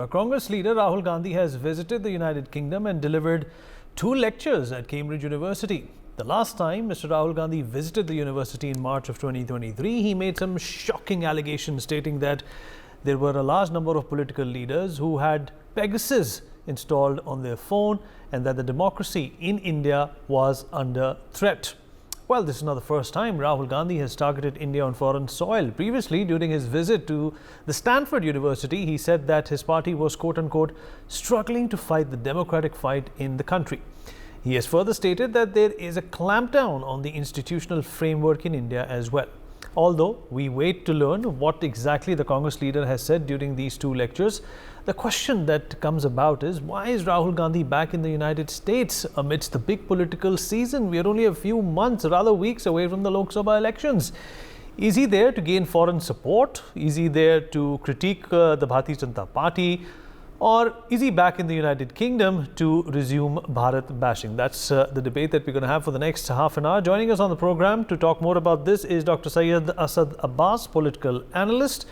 Congress leader Rahul Gandhi has visited the United Kingdom and delivered 2 lectures at Cambridge University. The last time Mr. Rahul Gandhi visited the university in March of 2023, he made some shocking allegations stating that there were a large number of political leaders who had Pegasus installed on their phone and that the democracy in India was under threat. Well, this is not the first time Rahul Gandhi has targeted India on foreign soil. Previously, during his visit to the Stanford University, he said that his party was quote-unquote struggling to fight the democratic fight in the country. He has further stated that there is a clampdown on the institutional framework in India as well. Although we wait to learn what exactly the Congress leader has said during these 2 lectures, the question that comes about is why is Rahul Gandhi back in the United States amidst the big political season? We are only a few months, rather weeks away from the Lok Sabha elections. Is he there to gain foreign support? Is he there to critique the Bharatiya Janata Party? Or is he back in the United Kingdom to resume Bharat bashing? That's the debate that we're going to have for the next half an hour. Joining us on the program to talk more about this is Dr. Syed Asad Abbas, political analyst.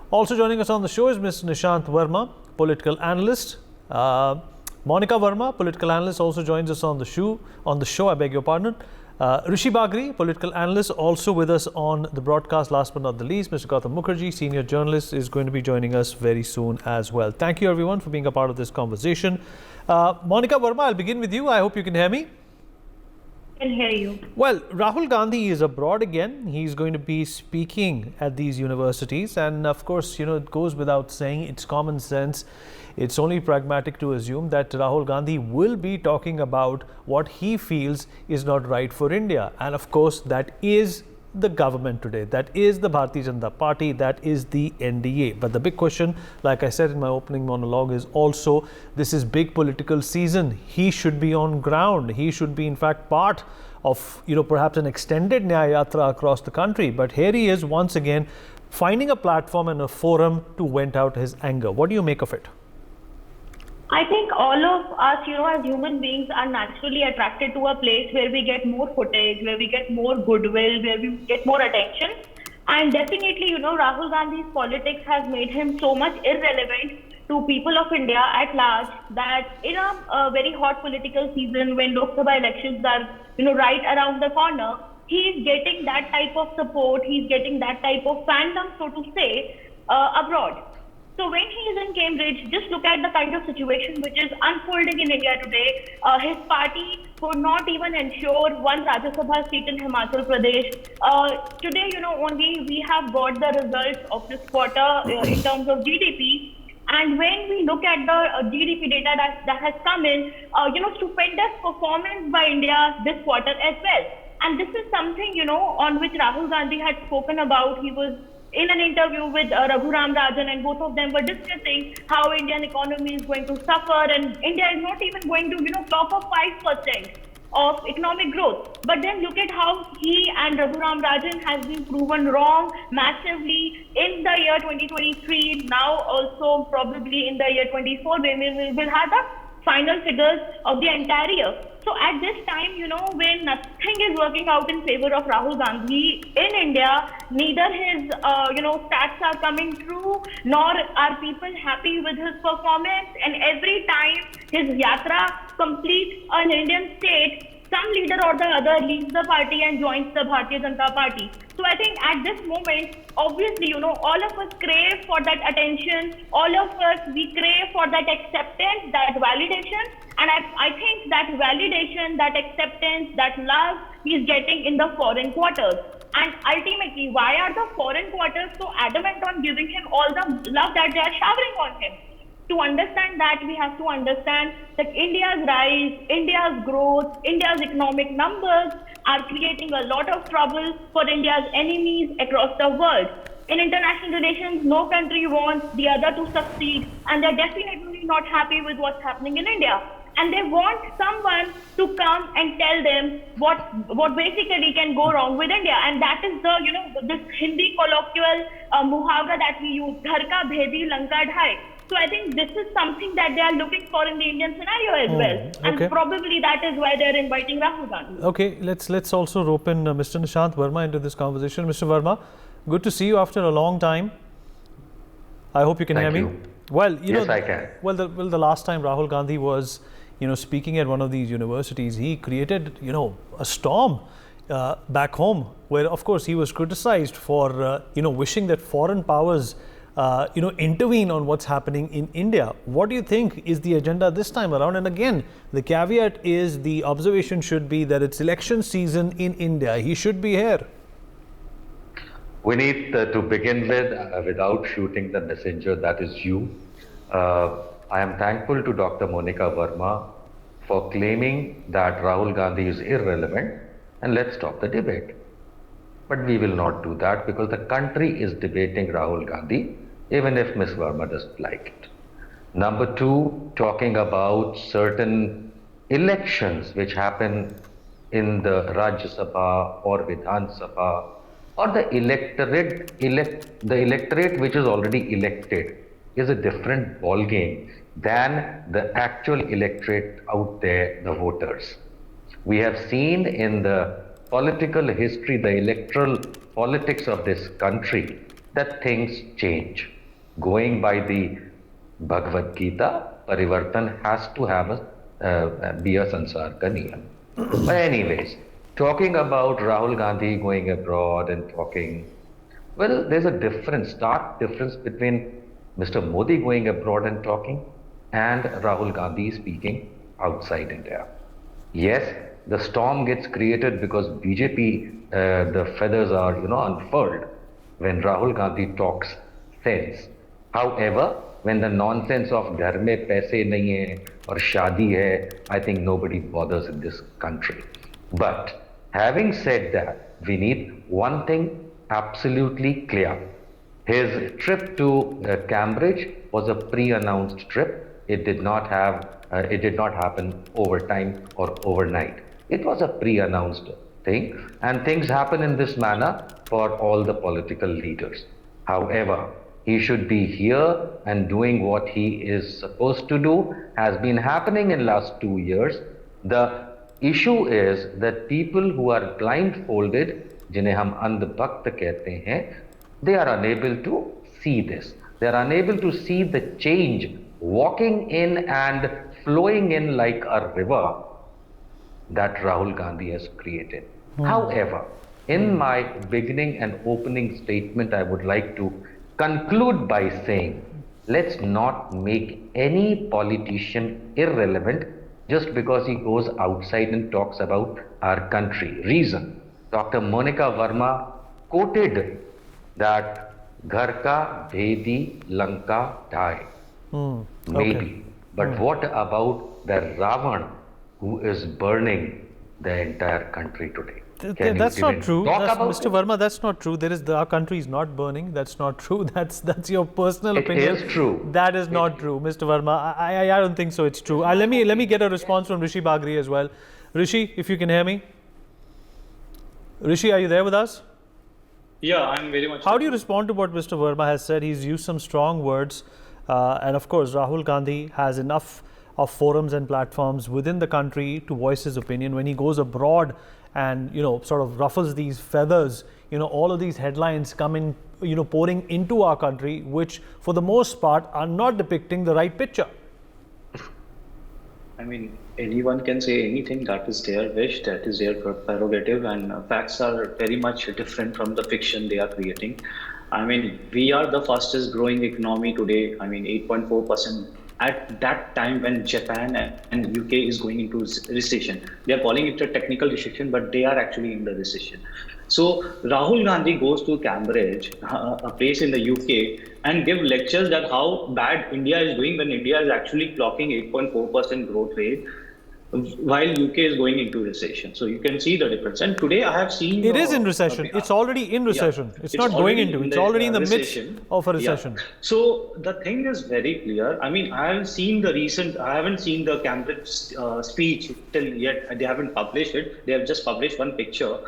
Also joining us on the show is Mr. Nishant Verma, political analyst. Monica Verma, political analyst, also joins us on the show. I beg your pardon. Rishi Bagri, political analyst, also with us on the broadcast. Last but not the least, Mr. Gautam Mukherjee, senior journalist, is going to be joining us very soon as well. Thank you everyone for being a part of this conversation. Monica Verma, I'll begin with you. I hope you can hear me. I can hear you. Well, Rahul Gandhi is abroad again. He's going to be speaking at these universities. And of course, it goes without saying, it's common sense. It's only pragmatic to assume that Rahul Gandhi will be talking about what he feels is not right for India. And of course, that is the government today. That is the Bharatiya Janata Party. That is the NDA. But the big question, like I said in my opening monologue, is also this is big political season. He should be on ground. He should be in fact part of, perhaps an extended Nyaya Yatra across the country. But here he is once again finding a platform and a forum to vent out his anger. What do you make of it? I think all of us, as human beings are naturally attracted to a place where we get more footage, where we get more goodwill, where we get more attention. And definitely, Rahul Gandhi's politics has made him so much irrelevant to people of India at large that in a very hot political season when Lok Sabha elections are, right around the corner, he's getting that type of support, he's getting that type of fandom, so to say, abroad. So when he is in Cambridge, just look at the kind of situation which is unfolding in India today. His party could not even ensure one Rajya Sabha seat in Himachal Pradesh. Today, only we have got the results of this quarter in terms of GDP. And when we look at the GDP data that has come in, stupendous performance by India this quarter as well. And this is something, on which Rahul Gandhi had spoken about. He was in an interview with Raghuram Rajan, and both of them were discussing how Indian economy is going to suffer, and India is not even going to, clock up 5% of economic growth. But then look at how he and Raghuram Rajan has been proven wrong massively in the year 2023, now also probably in the year 24, when we will have the final figures of the entire year. So at this time, when nothing is working out in favor of Rahul Gandhi in India, neither his, stats are coming true, nor are people happy with his performance. And every time his yatra completes an Indian state, some leader or the other leaves the party and joins the Bharatiya Janata Party. So I think at this moment, obviously, all of us crave for that attention. All of us, we crave for that acceptance, that validation. And I think that validation, that acceptance, that love he's getting in the foreign quarters. And ultimately, why are the foreign quarters so adamant on giving him all the love that they are showering on him? To understand that, we have to understand that India's rise, India's growth, India's economic numbers are creating a lot of trouble for India's enemies across the world. In international relations, no country wants the other to succeed, and they're definitely not happy with what's happening in India. And they want someone to come and tell them what basically can go wrong with India. And that is this Hindi colloquial muhavra that we use, Ghar ka bhedi lanka dhai. So I think this is something that they are looking for in the Indian scenario as well. And probably that is why they are inviting Rahul Gandhi. Okay, let's also rope in Mr. Nishant Verma into this conversation. Mr. Verma, good to see you after a long time. I hope you can hear me. Well, Yes, I can. the last time Rahul Gandhi was, speaking at one of these universities, he created, a storm back home, where, of course, he was criticized for, wishing that foreign powers, intervene on what's happening in India. What do you think is the agenda this time around? And again, the caveat is, the observation should be that it's election season in India. He should be here. We need to begin with, without shooting the messenger, that is you. I am thankful to Dr. Monica Verma for claiming that Rahul Gandhi is irrelevant, and let's stop the debate. But we will not do that, because the country is debating Rahul Gandhi, even if Ms. Verma doesn't like it. Number two, talking about certain elections which happen in the Rajya Sabha or Vidhan Sabha, or the electorate which is already elected, is a different ball game than the actual electorate out there, the voters. We have seen in the political history, the electoral politics of this country, that things change. Going by the Bhagavad Gita, Parivartan has to have be a Sansar ka niyam. But anyways, talking about Rahul Gandhi going abroad and talking, well, there's a stark difference between Mr. Modi going abroad and talking and Rahul Gandhi speaking outside India. Yes, the storm gets created because BJP, the feathers are, unfurled when Rahul Gandhi talks sense. However, when the nonsense of ghar mein paise nahi hai or shadi hai, I think nobody bothers in this country. But having said that, we need one thing absolutely clear. His trip to Cambridge was a pre-announced trip. It did not happen overtime or overnight. It was a pre-announced thing, and things happen in this manner for all the political leaders. However, he should be here and doing what he is supposed to do. Has been happening in last 2 years. The issue is that people who are blindfolded, जिन्हें हम अंधभक्त कहते हैं, they are unable to see this. They are unable to see the change walking in and flowing in like a river that Rahul Gandhi has created. However, in my beginning and opening statement, I would like to conclude by saying, let's not make any politician irrelevant just because he goes outside and talks about our country. Reason, Dr. Monica Verma quoted that Ghar ka bhedi Lanka dhai. Maybe. But what about the Ravan who is burning the entire country today? That's not true. Mr. Verma, that's not true. Our country is not burning. That's not true. That's your personal opinion. It is true. That is not true, Mr. Verma. I don't think so. It's true. Let me get a response from Rishi Bagri as well. Rishi, if you can hear me. Rishi, are you there with us? Yeah, I'm very much. How do you respond to what Mr. Verma has said? He's used some strong words. And of course, Rahul Gandhi has enough of forums and platforms within the country to voice his opinion. When he goes abroad and, sort of ruffles these feathers, all of these headlines come in, pouring into our country, which for the most part are not depicting the right picture. I mean, anyone can say anything. That is their wish, that is their prerogative, and facts are very much different from the fiction they are creating. I mean, we are the fastest growing economy today. I mean, 8.4%. At that time when Japan and UK is going into recession, they are calling it a technical recession, but they are actually in the recession. So Rahul Gandhi goes to Cambridge, a place in the UK, and give lectures that how bad India is doing when India is actually clocking 8.4% growth rate, while UK is going into recession. So you can see the difference. And today I have seen... It is in recession. It's already in recession. Yeah, it's not going into. It's already in the midst of a recession. Yeah. So the thing is very clear. I mean, I haven't seen the Cambridge speech till yet. They haven't published it. They have just published one picture.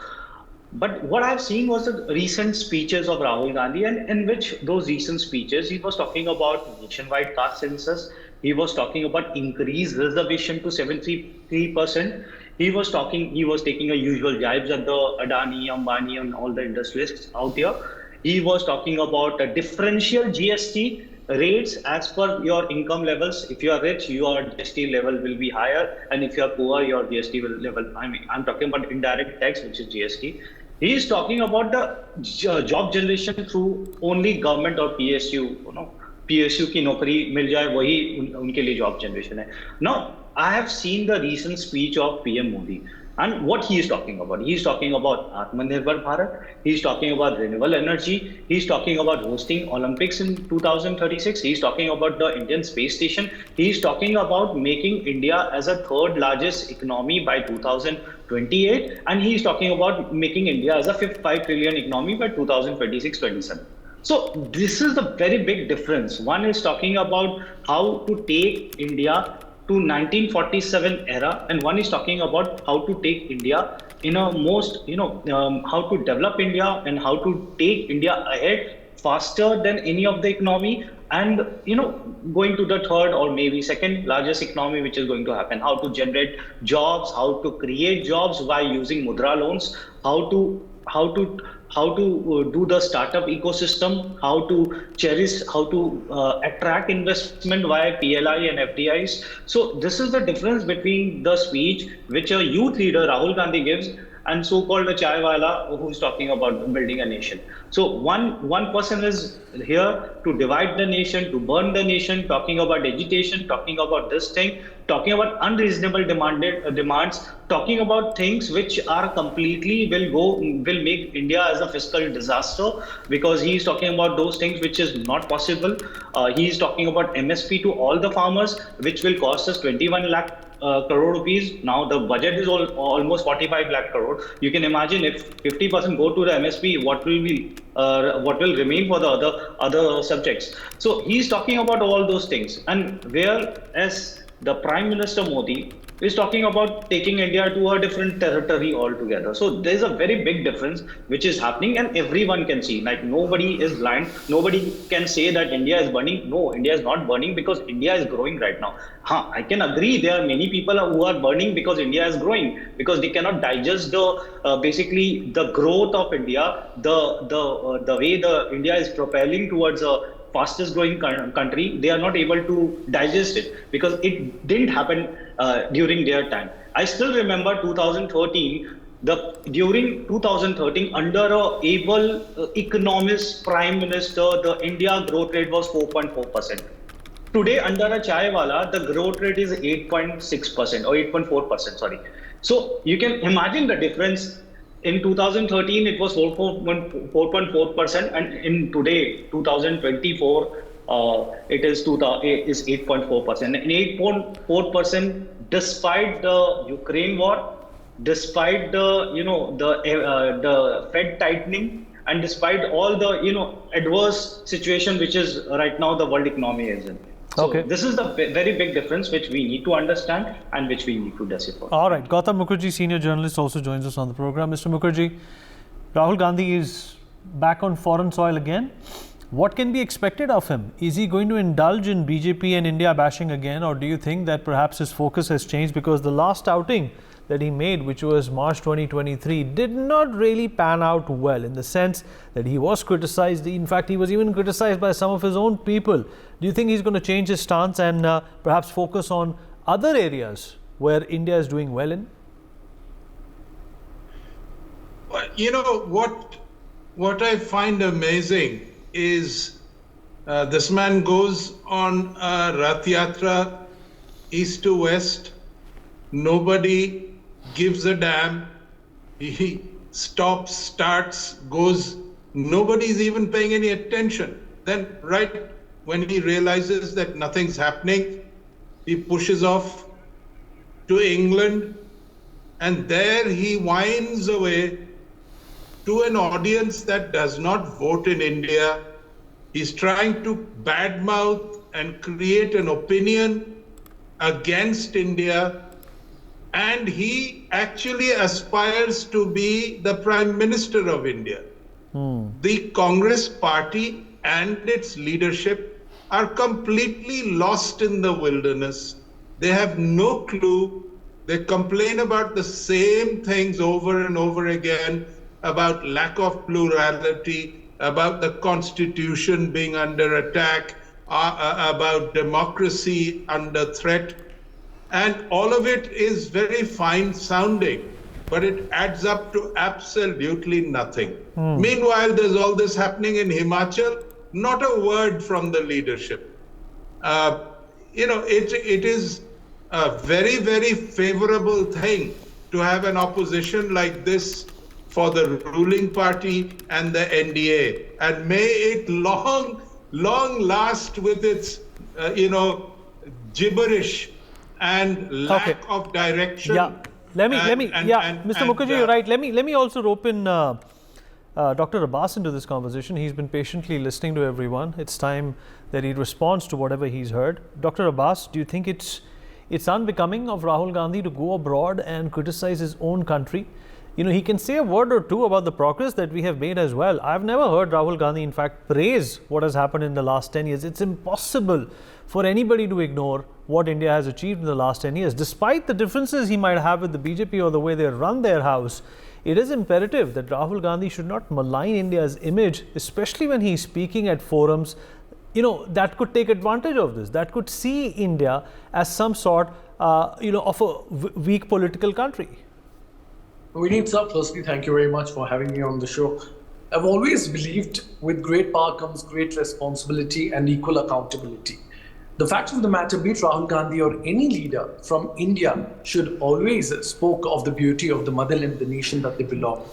But what I've seen was the recent speeches of Rahul Gandhi, and in which those recent speeches, he was talking about nationwide caste census. He was talking about increased reservation to 73%. He was taking a usual jibes at the Adani, Ambani, and all the industrialists out here. He was talking about a differential GST rates as per your income levels. If you are rich, your GST level will be higher, and if you are poor, your GST level. I mean, I'm talking about indirect tax, which is GST. He is talking about the job generation through only government or PSU. PSU की नौकरी मिल जाए वही उनके लिए job generation है. Now, I have seen the recent speech of PM Modi. And what he is talking about? He is talking about Atmanirbhar Bharat. He is talking about renewable energy. He is talking about hosting Olympics in 2036. He is talking about the Indian space station. He is talking about making India as a third largest economy by 2028. And he is talking about making India as a fifth 5 trillion economy by 2026-27. So this is a very big difference. One is talking about how to take India to 1947 era, and one is talking about how to take India in a most, how to develop India and how to take India ahead faster than any of the economy, and going to the third or maybe second largest economy, which is going to happen. How to generate jobs, how to create jobs by using mudra loans, how to do the startup ecosystem, how to cherish, how to attract investment via PLI and FDIs. So this is the difference between the speech which a youth leader Rahul Gandhi gives and so-called a chai wala who's talking about building a nation. So one person is here to divide the nation, to burn the nation, talking about agitation, talking about this thing, talking about unreasonable demands, talking about things which are completely will make India as a fiscal disaster, because he is talking about those things which is not possible. He is talking about MSP to all the farmers, which will cost us 21 lakh crore rupees. Now the budget is almost 45 lakh crore. You can imagine if 50% go to the MSP, what will remain for the other subjects. So he's talking about all those things, and whereas the Prime Minister Modi is talking about taking India to a different territory altogether. So there's a very big difference which is happening, and everyone can see. Like, nobody is blind. Nobody can say that India is burning. No, India is not burning, because India is growing right now. I can agree there are many people who are burning because India is growing, because they cannot digest the basically the growth of India, the way the India is propelling towards a fastest growing country. They are not able to digest it because it didn't happen during their time. I still remember 2013. During 2013, under a able economist prime minister, the India growth rate was 4.4%. Today, under a chai wala, the growth rate is 8.6% or 8.4%. Sorry. So you can imagine the difference. In 2013, it was 4.4%, and in today, 2024, it is 8.4%. And 8.4%, despite the Ukraine war, despite the Fed tightening, and despite all the adverse situation which is right now the world economy is in. So this is the very big difference which we need to understand and which we need to decipher. All right. Gautam Mukherjee, senior journalist, also joins us on the program. Mr. Mukherjee, Rahul Gandhi is back on foreign soil again. What can be expected of him? Is he going to indulge in BJP and India bashing again, or do you think that perhaps his focus has changed? Because the last outing that he made, which was March 2023, did not really pan out well, in the sense that he was criticized. In fact, he was even criticized by some of his own people. Do you think he's going to change his stance and perhaps focus on other areas where India is doing well in? Well, what I find amazing is this man goes on a Rath Yatra east to west. Nobody gives a damn. He stops, starts, goes. Nobody's even paying any attention. Then right when he realizes that nothing's happening, he pushes off to England, and there he winds away to an audience that does not vote in India. He's trying to badmouth and create an opinion against India, and he actually aspires to be the Prime Minister of India. The Congress party and its leadership are completely lost in the wilderness. They have no clue. They complain about the same things over and over again, about lack of plurality, about the constitution being under attack, about democracy under threat. And all of it is very fine sounding, but it adds up to absolutely nothing. Meanwhile, there's all this happening in Himachal, not a word from the leadership. It is a very, very favorable thing to have an opposition like this for the ruling party and the NDA. And may it long last with its, gibberish and lack of direction. Yeah, Mr. Mukherjee, you're right. Let me also rope in Dr. Abbas into this conversation. He's been patiently listening to everyone. It's time that he responds to whatever he's heard. Dr. Abbas, do you think it's unbecoming of Rahul Gandhi to go abroad and criticize his own country? He can say a word or two about the progress that we have made as well. I've never heard Rahul Gandhi, in fact, praise what has happened in the last 10 years. It's impossible for anybody to ignore what India has achieved in the last 10 years. Despite the differences he might have with the BJP or the way they run their house, it is imperative that Rahul Gandhi should not malign India's image, especially when he's speaking at forums, that could take advantage of this, that could see India as some sort, of a weak political country. Vineet sir, firstly, thank you very much for having me on the show. I've always believed with great power comes great responsibility and equal accountability. The fact of the matter, be it Rahul Gandhi or any leader from India, should always spoke of the beauty of the motherland, the nation that they belong.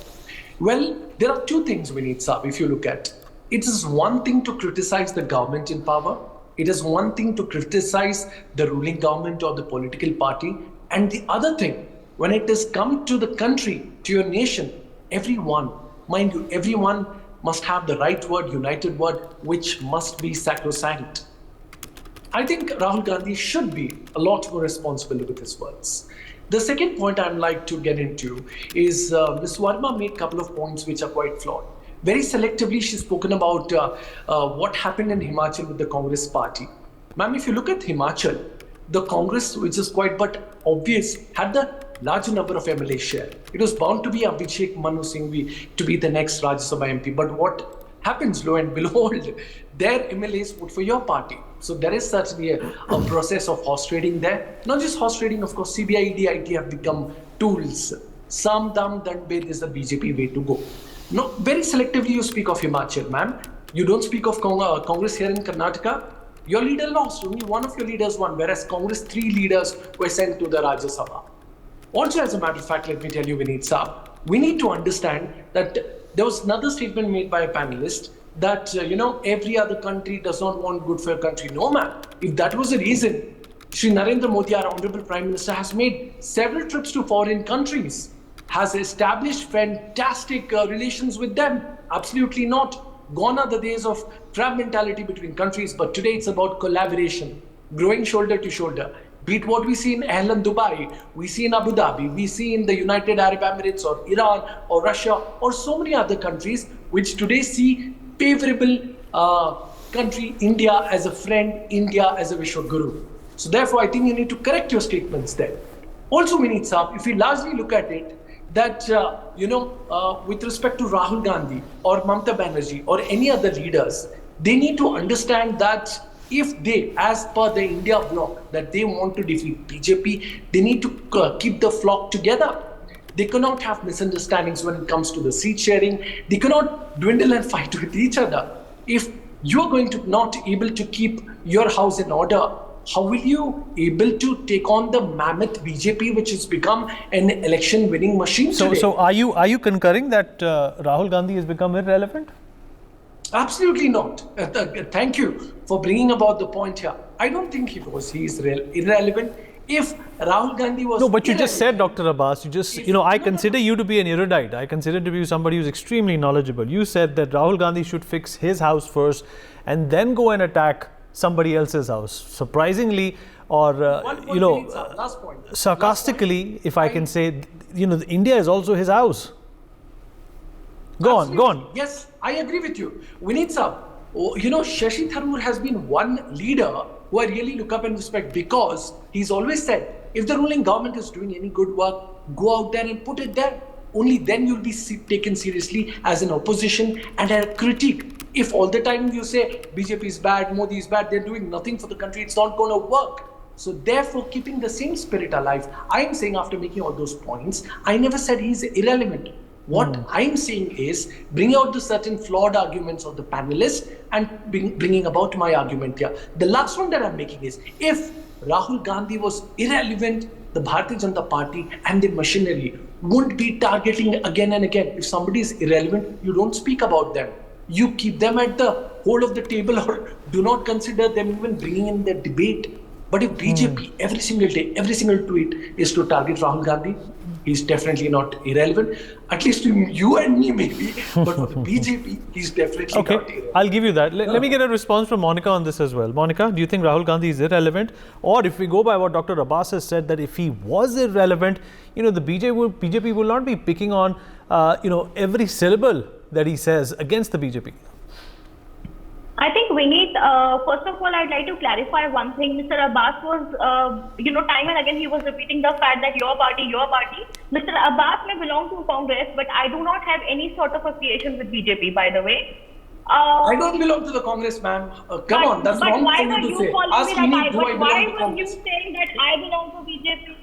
Well, there are two things, Vineet sir, if you look at. It is one thing to criticize the government in power. It is one thing to criticize the ruling government or the political party. And the other thing, when it has come to the country, to your nation, everyone, mind you, everyone must have the right word, united word, which must be sacrosanct. I think Rahul Gandhi should be a lot more responsible with his words. The second point I'd like to get into is Ms. Verma made a couple of points which are quite flawed. Very selectively, she's spoken about what happened in Himachal with the Congress party. Ma'am, if you look at Himachal, the Congress, which is quite but obvious, had the larger number of MLA share. It was bound to be Abhishek Manu Singhvi to be the next Rajya Sabha MP. But what happens, lo and behold, their MLAs vote for your party. So there is certainly a process of horse trading there. Not just horse trading, of course, CBI, ED, IT have become tools. Sam Dam Dandbed is the BJP way to go. No, very selectively you speak of Himachal, ma'am. You don't speak of Congress here in Karnataka. Your leader lost, only one of your leaders won, whereas Congress 3 leaders were sent to the Rajya Sabha. Also, as a matter of fact, let me tell you, Vineet Saab, we need to understand that there was another statement made by a panelist that, every other country does not want good for your country. No, ma'am. If that was the reason, Shri Narendra Modi, our Honorable Prime Minister, has made several trips to foreign countries, has established fantastic relations with them. Absolutely not. Gone are the days of crab mentality between countries, but today it's about collaboration, growing shoulder to shoulder. Be it what we see in Ahlan, Dubai, we see in Abu Dhabi, we see in the United Arab Emirates or Iran or Russia or so many other countries which today see favorable country, India as a friend, India as a Vishwa Guru. So therefore, I think you need to correct your statements there. Also, Vineet Saab, if we largely look at it, that, with respect to Rahul Gandhi or Mamata Banerjee or any other leaders, they need to understand that if they, as per the India bloc, that they want to defeat BJP, they need to keep the flock together. They cannot have misunderstandings when it comes to the seat sharing. They cannot dwindle and fight with each other. If you're going to not able to keep your house in order, how will you able to take on the mammoth BJP, which has become an election-winning machine today? So are you concurring that Rahul Gandhi has become irrelevant? Absolutely not. Thank you for bringing about the point here. I don't think he is irrelevant. If Rahul Gandhi was... No, but you just said, Dr. Abbas, I consider you to be an erudite. I consider to be somebody who's extremely knowledgeable. You said that Rahul Gandhi should fix his house first and then go and attack somebody else's house. Surprisingly, or, last point. Sarcastically, if I can say, India is also his house. Go on. Yes, I agree with you. Vineet Saab, Shashi Tharoor has been one leader who I really look up and respect because he's always said, if the ruling government is doing any good work, go out there and put it there. Only then you'll be taken seriously as an opposition and a critique. If all the time you say BJP is bad, Modi is bad, they're doing nothing for the country, it's not going to work. So therefore, keeping the same spirit alive, I am saying after making all those points, I never said he's irrelevant. What I'm saying is bringing out the certain flawed arguments of the panelists and bringing about my argument here. The last one that I'm making is, if Rahul Gandhi was irrelevant, the Bharatiya Janata Party and the machinery wouldn't be targeting again and again. If somebody is irrelevant, you don't speak about them. You keep them at the whole of the table or do not consider them even bringing in the debate. But if BJP every single day, every single tweet is to target Rahul Gandhi, he's definitely not irrelevant. At least to you and me maybe, but for the BJP, he's definitely not irrelevant. I'll give you that. Let me get a response from Monica on this as well. Monica, do you think Rahul Gandhi is irrelevant? Or if we go by what Dr. Abbas has said, that if he was irrelevant, the BJP will not be picking on, every syllable that he says against the BJP. I think we need, first of all, I'd like to clarify one thing. Mr. Abbas was, time and again he was repeating the fact that your party. Mr. Abbas may belong to Congress, but I do not have any sort of affiliation with BJP, by the way. I don't belong to the Congress, ma'am. Come on, that's wrong for you to say. Ask me, do I belong to Congress? Why were you saying that I belong to BJP?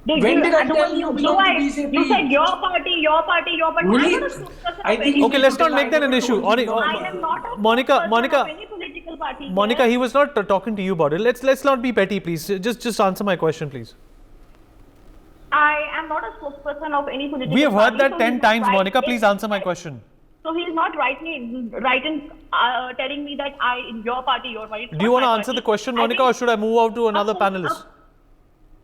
When did I tell you belong to BJP? You said your party. Really? I think okay, let's not make that an issue. I am not a Monica, of any political party. Monica, he was not talking to you about it. Let's not be petty, please. Just answer my question, please. I am not a spokesperson of any political party. We have heard that 10 so times, Monica. Please answer my question. So he is not right in telling me that your party. Do you want to answer the question, Monica, or should I move out to another panelist?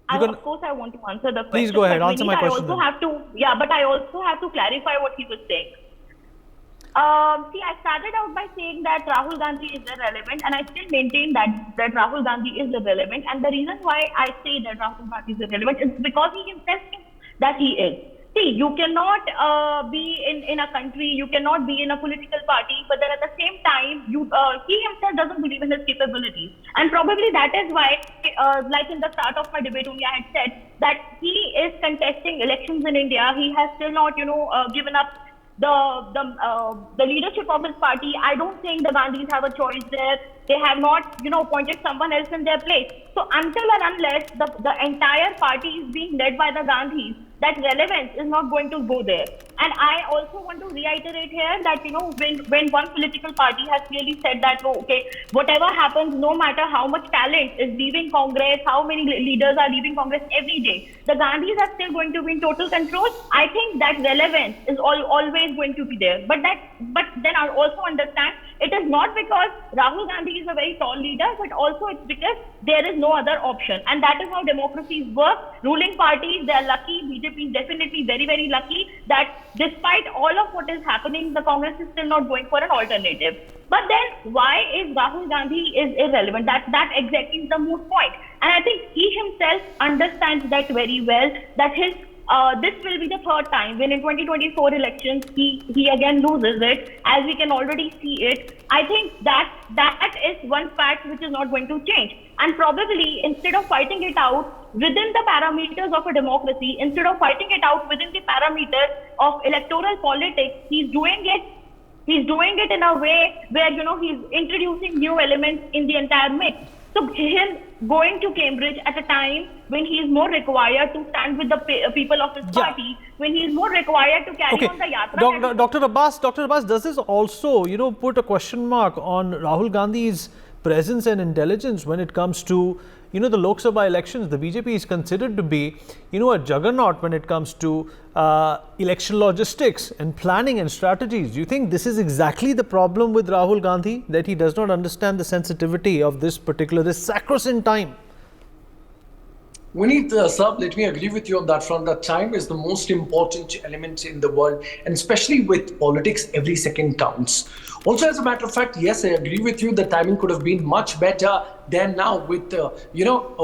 Of course, I want to answer the question. Please go ahead, answer my question. But I also have to clarify what he was saying. I started out by saying that Rahul Gandhi is irrelevant, and I still maintain that Rahul Gandhi is irrelevant. And the reason why I say that Rahul Gandhi is irrelevant is because he himself thinks that he is. See, you cannot be in a country, you cannot be in a political party, but then at the same time, he himself doesn't believe in his capabilities. And probably that is why, like in the start of my debate only, I had said that he is contesting elections in India. He has still not, given up the leadership of his party. I don't think the Gandhis have a choice there. They have not, appointed someone else in their place. So until and unless the entire party is being led by the Gandhis, that relevance is not going to go there. And I also want to reiterate here that, when one political party has clearly said that, whatever happens, no matter how much talent is leaving Congress, how many leaders are leaving Congress every day, the Gandhis are still going to be in total control. I think that relevance is always going to be there. But then I also understand it is not because Rahul Gandhi is a very tall leader, but also it's because there is no other option. And that is how democracies work. Ruling parties, they are lucky. BJP is definitely very, very lucky that despite all of what is happening, the Congress is still not going for an alternative. But then why is Rahul Gandhi is irrelevant? That exactly is the moot point. And I think he himself understands that very well, that this will be the third time when in 2024 elections he again loses it, as we can already see it. I think that is one fact which is not going to change. And probably instead of fighting it out within the parameters of a democracy, instead of fighting it out within the parameters of electoral politics, he's doing it in a way where, he's introducing new elements in the entire mix. So him going to Cambridge at a time when he is more required to stand with the people of his party, when he is more required to carry on the yatra. Dr. Abbas, does this also, put a question mark on Rahul Gandhi's presence and intelligence when it comes to, the Lok Sabha elections? The BJP is considered to be, a juggernaut when it comes to election logistics and planning and strategies. Do you think this is exactly the problem with Rahul Gandhi, that he does not understand the sensitivity of this sacrosanct time? Vineet, sir, let me agree with you on that front. That time is the most important element in the world, and especially with politics, every second counts. Also, as a matter of fact, yes, I agree with you. The timing could have been much better than now. With a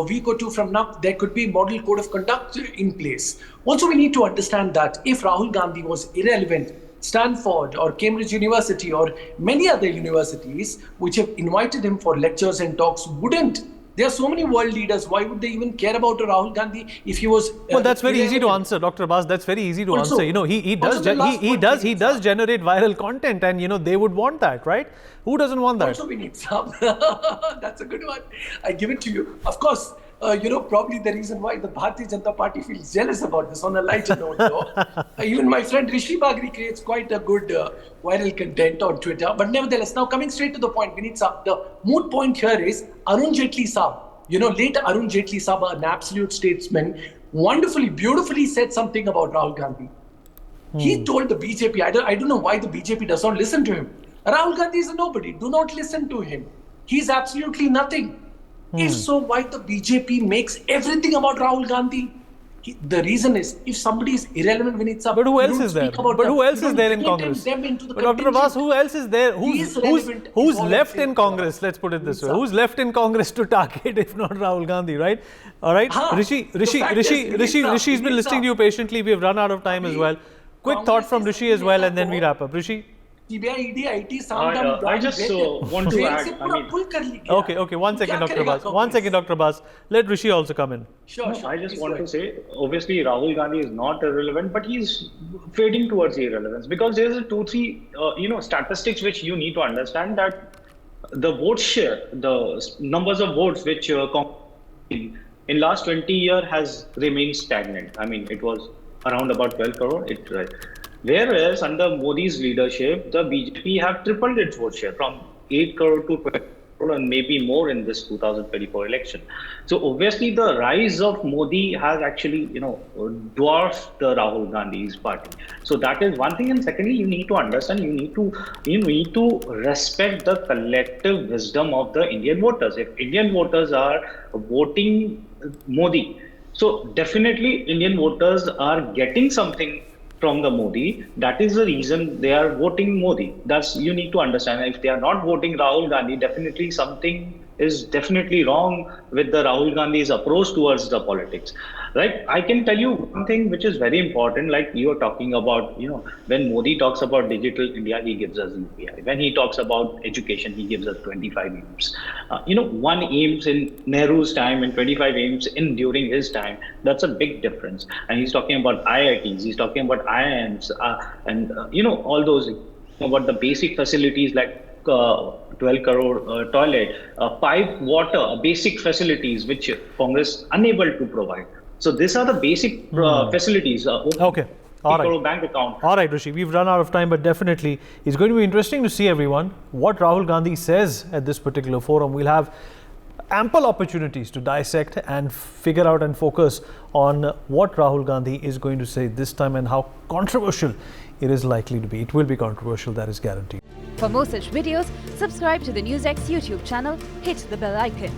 week or two from now, there could be model code of conduct in place. Also, we need to understand that if Rahul Gandhi was irrelevant, Stanford or Cambridge University or many other universities which have invited him for lectures and talks wouldn't There are so many world leaders. Why would they even care about a Rahul Gandhi if he was? Well, that's very easy to answer, Dr. Abbas. That's very easy to answer. You know, he does generate viral content, and you know they would want that, right? Who doesn't want that? Also, we need some. That's a good one. I give it to you. Of course, you know, probably the reason why the Bharatiya Janata Party feels jealous about this. On a lighter note, though, even my friend Rishi Bagri creates quite a good viral content on Twitter. But nevertheless, now coming straight to the point, we need some. The moot point here is Arun Jaitley Saab. You know, later Arun Jaitley Saab, an absolute statesman, wonderfully, beautifully said something about Rahul Gandhi. He told the BJP, I don't know why the BJP does not listen to him. Rahul Gandhi is a nobody. Do not listen to him. He's absolutely nothing. If so, why the BJP makes everything about Rahul Gandhi? The reason is, if somebody is irrelevant, Vineet Saab, but who else is there? But who else is there in Congress? But Dr. Abbas, who else is there? Who's left in Congress? Let's put it this way. Who's left in Congress to target if not Rahul Gandhi, right? All right. Rishi's been listening to you patiently. We have run out of time as well. Quick thought from Rishi as well, and then we wrap up. Rishi? I just want to add. Okay. 1 second, Dr. Abbas. 1 second, Dr. Abbas. Let Rishi also come in. Sure. I just want to say, obviously, Rahul Gandhi is not irrelevant, but he's fading towards irrelevance because there's a 2-3 statistics which you need to understand, that the vote share, the numbers of votes which in last 20 years has remained stagnant. I mean, it was around about 12 crore. Whereas under Modi's leadership, the BJP have tripled its vote share from 8 crore to 12 crore and maybe more in this 2024 election. So obviously the rise of Modi has actually, dwarfed the Rahul Gandhi's party. So that is one thing. And secondly, you need to understand, you need to respect the collective wisdom of the Indian voters. If Indian voters are voting Modi, so definitely Indian voters are getting something from the Modi. That is the reason they are voting Modi. That's, you need to understand. If they are not voting Rahul Gandhi, definitely something is definitely wrong with the Rahul Gandhi's approach towards the politics, right? I can tell you one thing which is very important, like you are talking about, when Modi talks about digital India, he gives us UPI. When he talks about education, he gives us 25 aims. One aims in Nehru's time and 25 aims during his time. That's a big difference. And he's talking about IITs, he's talking about IIMs, and all those, about the basic facilities like 12 crore toilet, 5 water, basic facilities which Congress unable to provide. So these are the basic facilities. Okay. All right. Bank account. All right, Rishi, we've run out of time, but definitely it's going to be interesting to see, everyone, what Rahul Gandhi says at this particular forum. We'll have ample opportunities to dissect and figure out and focus on what Rahul Gandhi is going to say this time and how controversial it is likely to be. It will be controversial, that is guaranteed. For more such videos, subscribe to the NewsX YouTube channel, hit the bell icon.